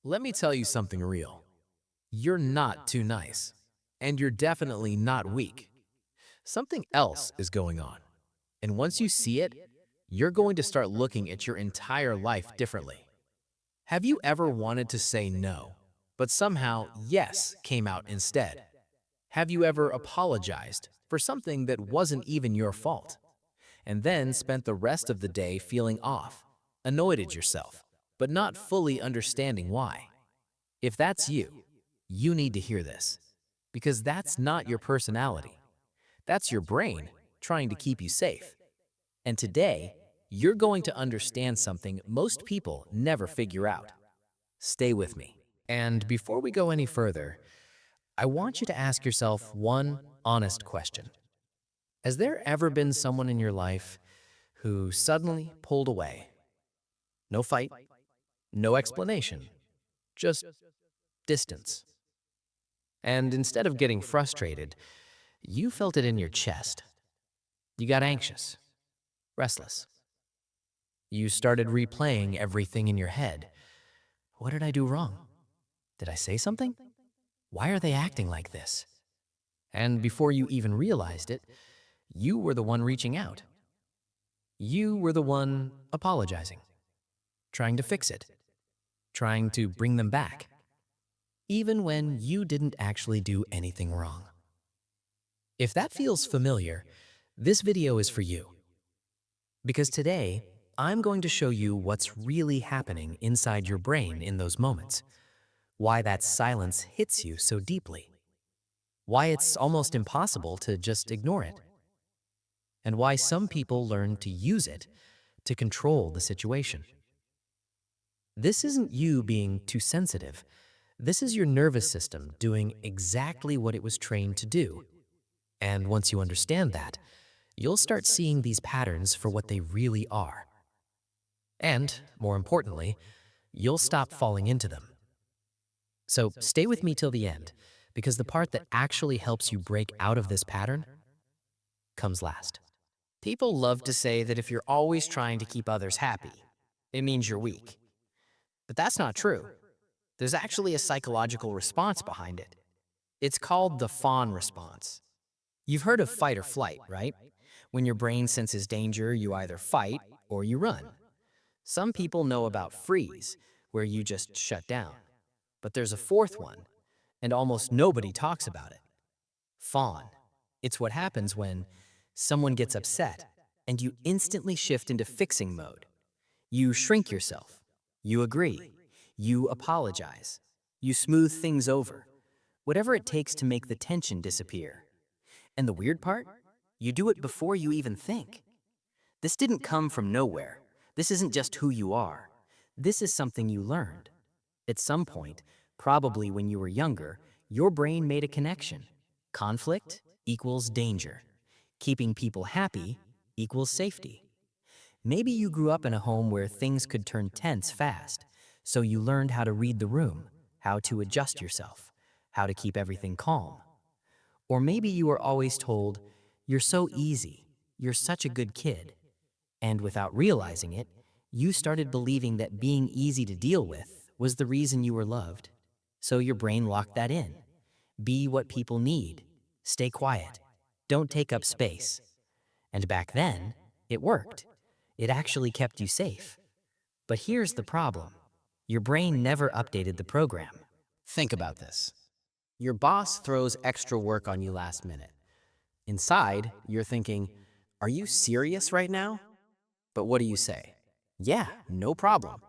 Let me tell you something real. You're not too nice. And you're definitely not weak. Something else is going on. And once you see it, you're going to start looking at your entire life differently. Have you ever wanted to say no, but somehow yes came out instead? Have you ever apologized for something that wasn't even your fault, and then spent the rest of the day feeling off, annoyed at yourself, but not fully understanding why? If that's you, you need to hear this, because that's not your personality. That's your brain trying to keep you safe. And today, you're going to understand something most people never figure out. Stay with me. And before we go any further, I want you to ask yourself one honest question. Has there ever been someone in your life who suddenly pulled away? No fight, no explanation, just distance. And instead of getting frustrated, you felt it in your chest. You got anxious, restless. You started replaying everything in your head. What did I do wrong? Did I say something? Why are they acting like this? And before you even realized it, you were the one reaching out. You were the one apologizing, trying to fix it, trying to bring them back, even when you didn't actually do anything wrong. If that feels familiar, this video is for you. Because today, I'm going to show you what's really happening inside your brain in those moments, why that silence hits you so deeply, why it's almost impossible to just ignore it, and why some people learn to use it to control the situation. This isn't you being too sensitive. This is your nervous system doing exactly what it was trained to do. And once you understand that, you'll start seeing these patterns for what they really are. And, more importantly, you'll stop falling into them. So stay with me till the end, because the part that actually helps you break out of this pattern comes last. People love to say that if you're always trying to keep others happy, it means you're weak. But that's not true. There's actually a psychological response behind it. It's called the fawn response. You've heard of fight or flight, right? When your brain senses danger, you either fight or you run. Some people know about freeze, where you just shut down. But there's a fourth one, and almost nobody talks about it. Fawn. It's what happens when someone gets upset, and you instantly shift into fixing mode. You shrink yourself. You agree. You apologize. You smooth things over. Whatever it takes to make the tension disappear. And the weird part? You do it before you even think. This didn't come from nowhere. This isn't just who you are. This is something you learned. At some point, probably when you were younger, your brain made a connection. Conflict equals danger. Keeping people happy equals safety. Maybe you grew up in a home where things could turn tense fast, so you learned how to read the room, how to adjust yourself, how to keep everything calm. Or maybe you were always told, "You're so easy, you're such a good kid." And without realizing it, you started believing that being easy to deal with was the reason you were loved. So your brain locked that in. Be what people need. Stay quiet. Don't take up space. And back then, it worked. It actually kept you safe. But here's the problem. Your brain never updated the program. Think about this. Your boss throws extra work on you last minute. Inside, you're thinking, "Are you serious right now?" But what do you say? "Yeah, no problem."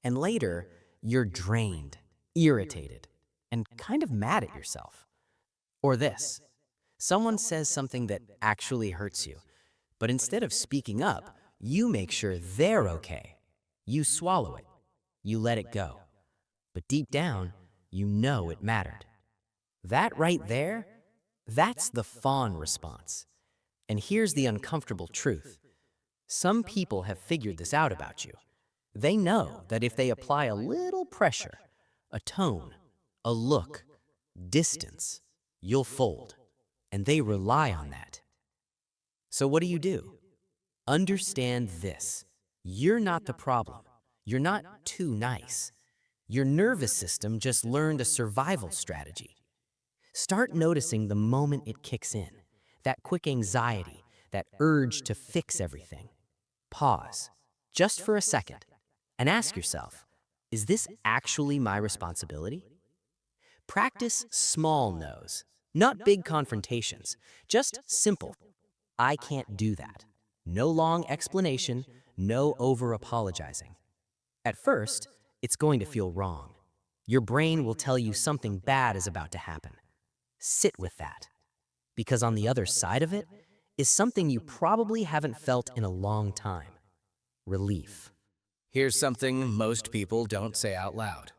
And later, you're drained, irritated, and kind of mad at yourself. Or this. Someone says something that actually hurts you, but instead of speaking up, you make sure they're okay. You swallow it. You let it go. But deep down, you know it mattered. That right there, that's the fawn response. And here's the uncomfortable truth. Some people have figured this out about you. They know that if they apply a little pressure, a tone, a look, distance, you'll fold. And they rely on that. So what do? Understand this. You're not the problem. You're not too nice. Your nervous system just learned a survival strategy. Start noticing the moment it kicks in, that quick anxiety, that urge to fix everything. Pause, just for a second, and ask yourself, is this actually my responsibility? Practice small no's, not big confrontations, just simple, I can't do that. No long explanation, no over apologizing. At first, it's going to feel wrong. Your brain will tell you something bad is about to happen. Sit with that, because on the other side of it is something you probably haven't felt in a long time: relief. Here's something most people don't say out loud.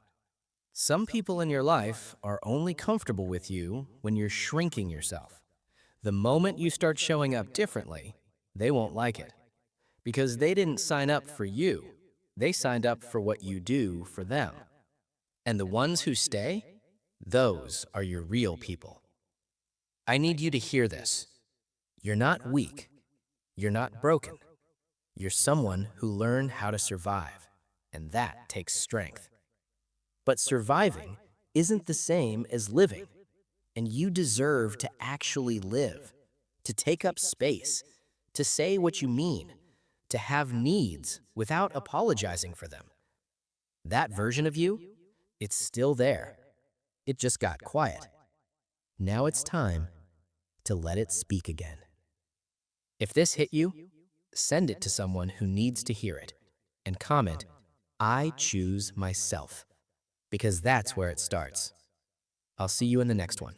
Some people in your life are only comfortable with you when you're shrinking yourself. The moment you start showing up differently, they won't like it. Because they didn't sign up for you. They signed up for what you do for them. And the ones who stay, those are your real people. I need you to hear this. You're not weak. You're not broken. You're someone who learned how to survive, and that takes strength. But surviving isn't the same as living, and you deserve to actually live, to take up space, to say what you mean, to have needs without apologizing for them. That version of you, it's still there. It just got quiet. Now it's time to let it speak again. If this hit you, send it to someone who needs to hear it and comment, I choose myself, because that's where it starts. I'll see you in the next one.